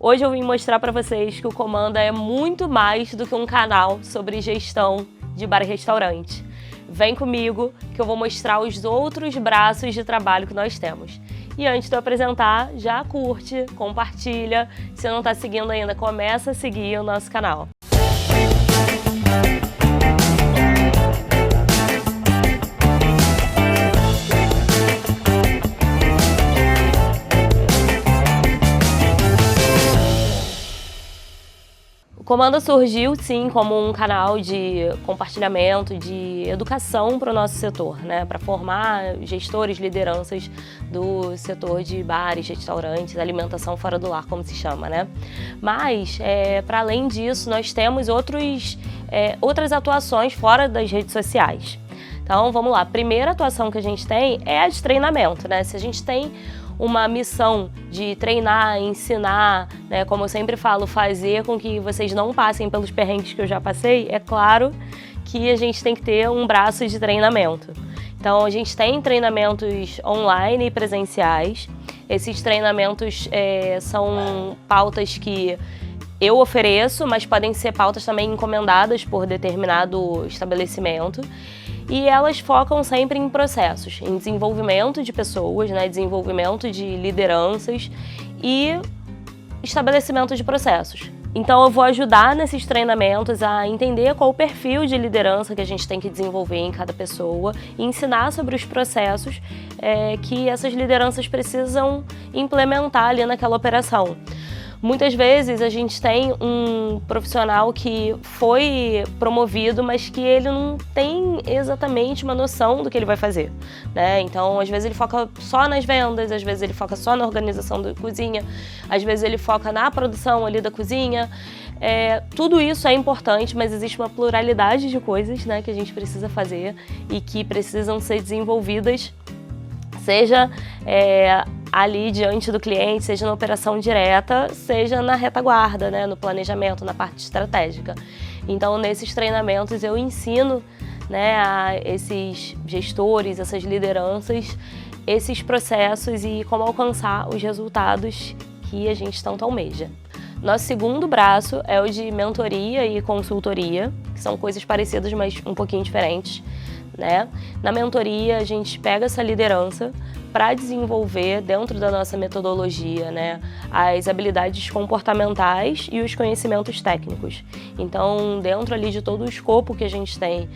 Hoje eu vim mostrar para vocês que o Comanda é muito mais do que um canal sobre gestão de bar e restaurante. Vem comigo que eu vou mostrar os outros braços de trabalho que nós temos. E antes de eu apresentar, já curte, compartilha. Se não está seguindo ainda, começa a seguir o nosso canal. O Comanda surgiu, sim, como um canal de compartilhamento, de educação para o nosso setor, né? Para formar gestores, lideranças do setor de bares, restaurantes, alimentação fora do lar, como se chama, né? Mas, para além disso, nós temos outras atuações fora das redes sociais. Então, vamos lá. A primeira atuação que a gente tem é a de treinamento, né? Se a gente tem uma missão de treinar, ensinar, né, como eu sempre falo, fazer com que vocês não passem pelos perrengues que eu já passei, é claro que a gente tem que ter um braço de treinamento. Então, a gente tem treinamentos online e presenciais. Esses treinamentos são pautas que eu ofereço, mas podem ser pautas também encomendadas por determinado estabelecimento. E elas focam sempre em processos, em desenvolvimento de pessoas, né, desenvolvimento de lideranças e estabelecimento de processos. Então eu vou ajudar nesses treinamentos a entender qual o perfil de liderança que a gente tem que desenvolver em cada pessoa e ensinar sobre os processos que essas lideranças precisam implementar ali naquela operação. Muitas vezes a gente tem um profissional que foi promovido, mas que ele não tem exatamente uma noção do que ele vai fazer, né? Então, às vezes ele foca só nas vendas, às vezes ele foca só na organização da cozinha, às vezes ele foca na produção ali da cozinha. Tudo isso é importante, mas existe uma pluralidade de coisas, né, que a gente precisa fazer e que precisam ser desenvolvidas, seja ali diante do cliente, seja na operação direta, seja na retaguarda, né, no planejamento, na parte estratégica. Então, nesses treinamentos eu ensino, né, a esses gestores, essas lideranças, esses processos e como alcançar os resultados que a gente tanto almeja. Nosso segundo braço é o de mentoria e consultoria, que são coisas parecidas, mas um pouquinho diferentes, né? Na mentoria, a gente pega essa liderança para desenvolver dentro da nossa metodologia, né, as habilidades comportamentais e os conhecimentos técnicos. Então, dentro ali de todo o escopo que a gente tem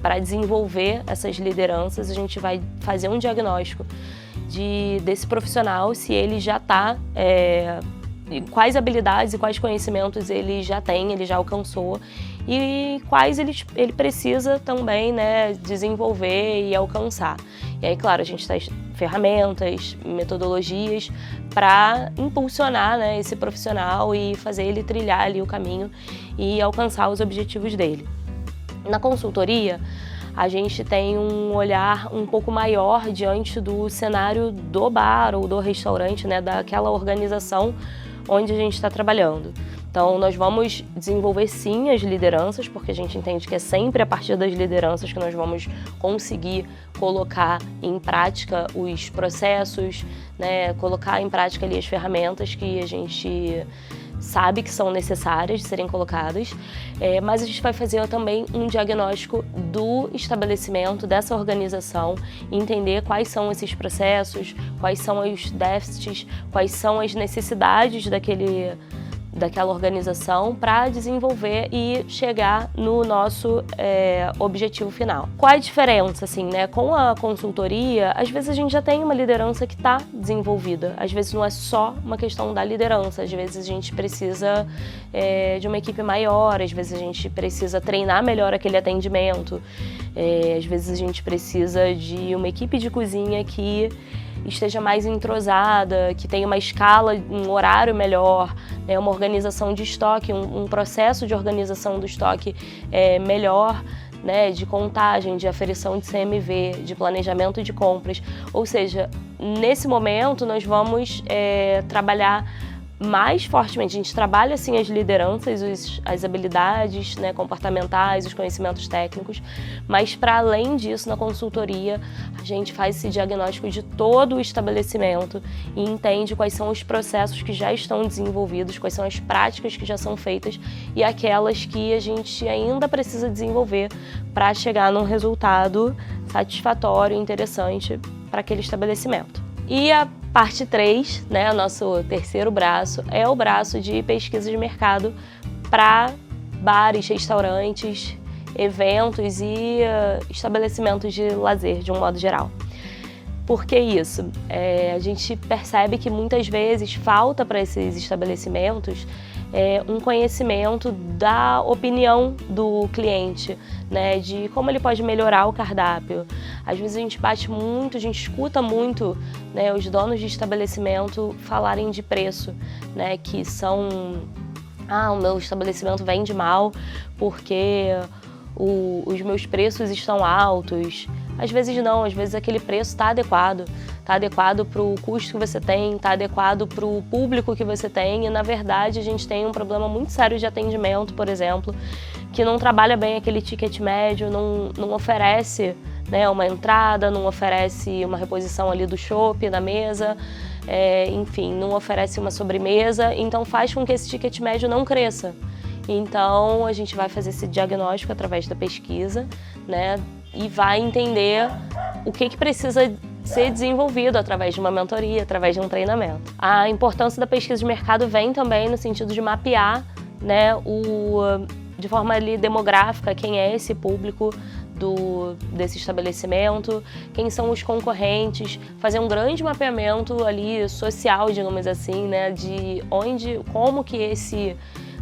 para desenvolver essas lideranças, a gente vai fazer um diagnóstico desse profissional, se ele já está, quais habilidades e quais conhecimentos ele já tem, ele já alcançou e quais ele precisa também, né, desenvolver e alcançar. E aí, claro, a gente traz ferramentas, metodologias para impulsionar, né, esse profissional e fazer ele trilhar ali o caminho e alcançar os objetivos dele. Na consultoria, a gente tem um olhar um pouco maior diante do cenário do bar ou do restaurante, né, daquela organização onde a gente está trabalhando. Então, nós vamos desenvolver sim as lideranças, porque a gente entende que é sempre a partir das lideranças que nós vamos conseguir colocar em prática os processos, né, colocar em prática ali as ferramentas que a gente sabe que são necessárias de serem colocadas, mas a gente vai fazer também um diagnóstico do estabelecimento, dessa organização, entender quais são esses processos, quais são os déficits, quais são as necessidades daquela organização para desenvolver e chegar no nosso objetivo final. Qual é a diferença, assim, né? Com a consultoria, às vezes a gente já tem uma liderança que está desenvolvida, às vezes não é só uma questão da liderança, às vezes a gente precisa de uma equipe maior, às vezes a gente precisa treinar melhor aquele atendimento, às vezes a gente precisa de uma equipe de cozinha que esteja mais entrosada, que tenha uma escala, um horário melhor, né, uma organização de estoque, um processo de organização do estoque melhor, né, de contagem, de aferição de CMV, de planejamento de compras. Ou seja, nesse momento nós vamos trabalhar mais fortemente, a gente trabalha assim as lideranças, as habilidades, né, comportamentais, os conhecimentos técnicos, mas para além disso, na consultoria, a gente faz esse diagnóstico de todo o estabelecimento e entende quais são os processos que já estão desenvolvidos, quais são as práticas que já são feitas e aquelas que a gente ainda precisa desenvolver para chegar num resultado satisfatório e interessante para aquele estabelecimento. E a parte 3, né, o nosso terceiro braço, é o braço de pesquisa de mercado para bares, restaurantes, eventos e estabelecimentos de lazer, de um modo geral. Por que isso? A gente percebe que muitas vezes falta para esses estabelecimentos um conhecimento da opinião do cliente, né, de como ele pode melhorar o cardápio. Às vezes a gente bate muito, a gente escuta muito, né, os donos de estabelecimento falarem de preço, né, que são, o meu estabelecimento vende mal porque os meus preços estão altos. Às vezes não, às vezes aquele preço está adequado para o custo que você tem, está adequado para o público que você tem e, na verdade, a gente tem um problema muito sério de atendimento, por exemplo, que não trabalha bem aquele ticket médio, não oferece, né, uma entrada, não oferece uma reposição ali do chopp na mesa, enfim, não oferece uma sobremesa, então faz com que esse ticket médio não cresça. Então, a gente vai fazer esse diagnóstico através da pesquisa, né, e vai entender o que precisa ser desenvolvido através de uma mentoria, através de um treinamento. A importância da pesquisa de mercado vem também no sentido de mapear, né, de forma ali demográfica, quem é esse público desse estabelecimento, quem são os concorrentes, fazer um grande mapeamento ali social, digamos assim, né, de como que esse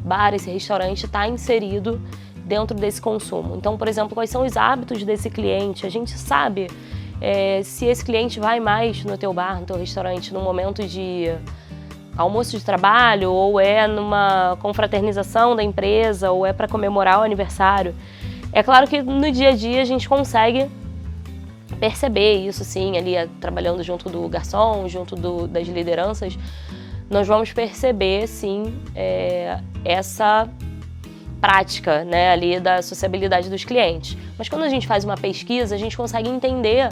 bar, esse restaurante está inserido dentro desse consumo. Então, por exemplo, quais são os hábitos desse cliente? A gente sabe se esse cliente vai mais no teu bar, no teu restaurante, no momento de almoço de trabalho, ou numa confraternização da empresa, ou para comemorar o aniversário. É claro que no dia a dia a gente consegue perceber isso, sim, ali trabalhando junto do garçom, junto das lideranças, nós vamos perceber, sim, essa prática, né, ali da sociabilidade dos clientes. Mas quando a gente faz uma pesquisa, a gente consegue entender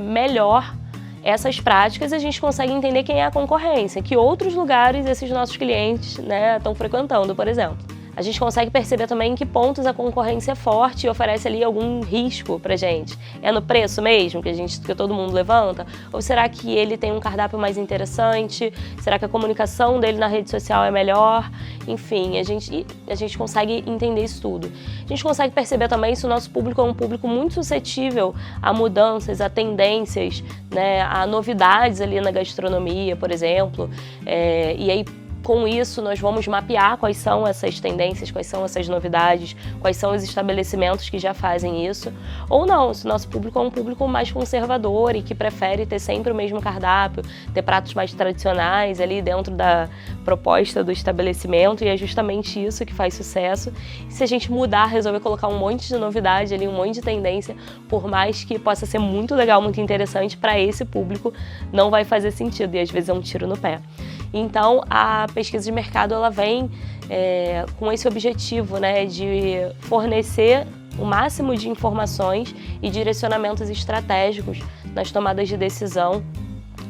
melhor essas práticas e a gente consegue entender quem é a concorrência, que outros lugares esses nossos clientes, né, estão frequentando, por exemplo. A gente consegue perceber também em que pontos a concorrência é forte e oferece ali algum risco pra gente. É no preço mesmo que todo mundo levanta? Ou será que ele tem um cardápio mais interessante? Será que a comunicação dele na rede social é melhor? Enfim, a gente consegue entender isso tudo. A gente consegue perceber também se o nosso público é um público muito suscetível a mudanças, a tendências, né, a novidades ali na gastronomia, por exemplo. E aí, com isso, nós vamos mapear quais são essas tendências, quais são essas novidades, quais são os estabelecimentos que já fazem isso. Ou não, se o nosso público é um público mais conservador e que prefere ter sempre o mesmo cardápio, ter pratos mais tradicionais ali dentro da proposta do estabelecimento, e é justamente isso que faz sucesso. E se a gente mudar, resolver colocar um monte de novidade ali, um monte de tendência, por mais que possa ser muito legal, muito interessante, para esse público não vai fazer sentido e às vezes é um tiro no pé. Então, a pesquisa de mercado ela vem com esse objetivo, né, de fornecer o máximo de informações e direcionamentos estratégicos nas tomadas de decisão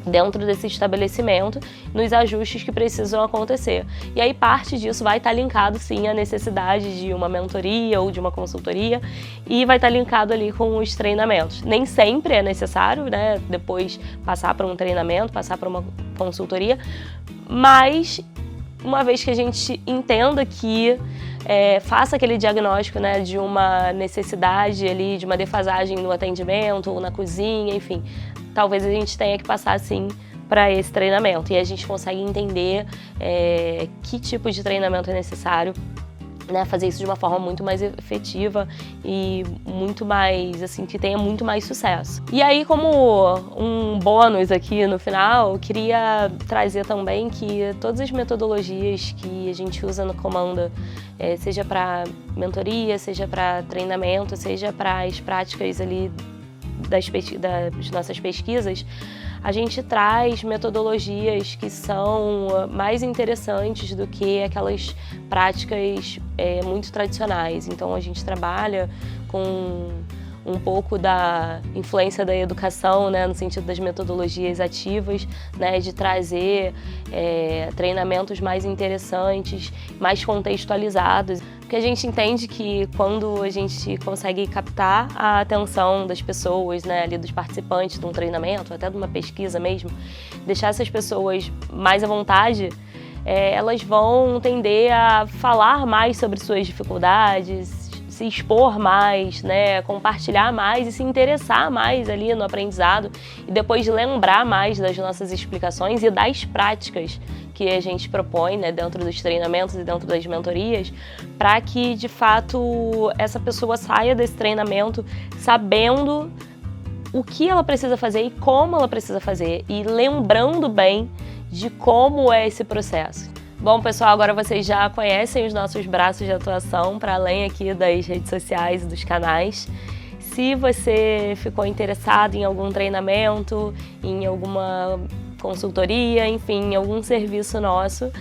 dentro desse estabelecimento, nos ajustes que precisam acontecer. E aí parte disso vai estar linkado, sim, à necessidade de uma mentoria ou de uma consultoria e vai estar linkado ali com os treinamentos. Nem sempre é necessário, né, depois passar para um treinamento, passar para uma consultoria, mas uma vez que a gente entenda que faça aquele diagnóstico, né, de uma necessidade ali, de uma defasagem no atendimento ou na cozinha, enfim, talvez a gente tenha que passar, sim, para esse treinamento. E a gente consegue entender que tipo de treinamento é necessário, né, fazer isso de uma forma muito mais efetiva e muito mais, assim, que tenha muito mais sucesso. E aí, como um bônus aqui no final, eu queria trazer também que todas as metodologias que a gente usa no Comanda, seja para mentoria, seja para treinamento, seja para as práticas ali das nossas pesquisas, a gente traz metodologias que são mais interessantes do que aquelas práticas muito tradicionais. Então a gente trabalha com um pouco da influência da educação, né, no sentido das metodologias ativas, né, de trazer treinamentos mais interessantes, mais contextualizados, porque a gente entende que quando a gente consegue captar a atenção das pessoas, né, ali dos participantes de um treinamento, até de uma pesquisa mesmo, deixar essas pessoas mais à vontade, elas vão tender a falar mais sobre suas dificuldades, se expor mais, né, compartilhar mais e se interessar mais ali no aprendizado e depois lembrar mais das nossas explicações e das práticas que a gente propõe, né, dentro dos treinamentos e dentro das mentorias, para que de fato essa pessoa saia desse treinamento sabendo o que ela precisa fazer e como ela precisa fazer e lembrando bem de como é esse processo. Bom, pessoal, agora vocês já conhecem os nossos braços de atuação para além aqui das redes sociais e dos canais. Se você ficou interessado em algum treinamento, em alguma consultoria, enfim, em algum serviço nosso,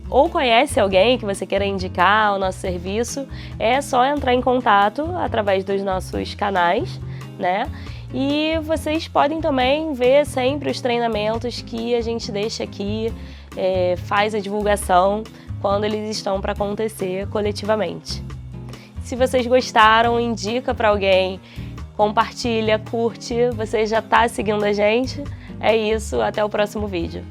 ou conhece alguém que você queira indicar o nosso serviço, é só entrar em contato através dos nossos canais, né? E vocês podem também ver sempre os treinamentos que a gente deixa aqui, faz a divulgação quando eles estão para acontecer coletivamente. Se vocês gostaram, indica para alguém, compartilha, curte, você já está seguindo a gente. É isso, até o próximo vídeo.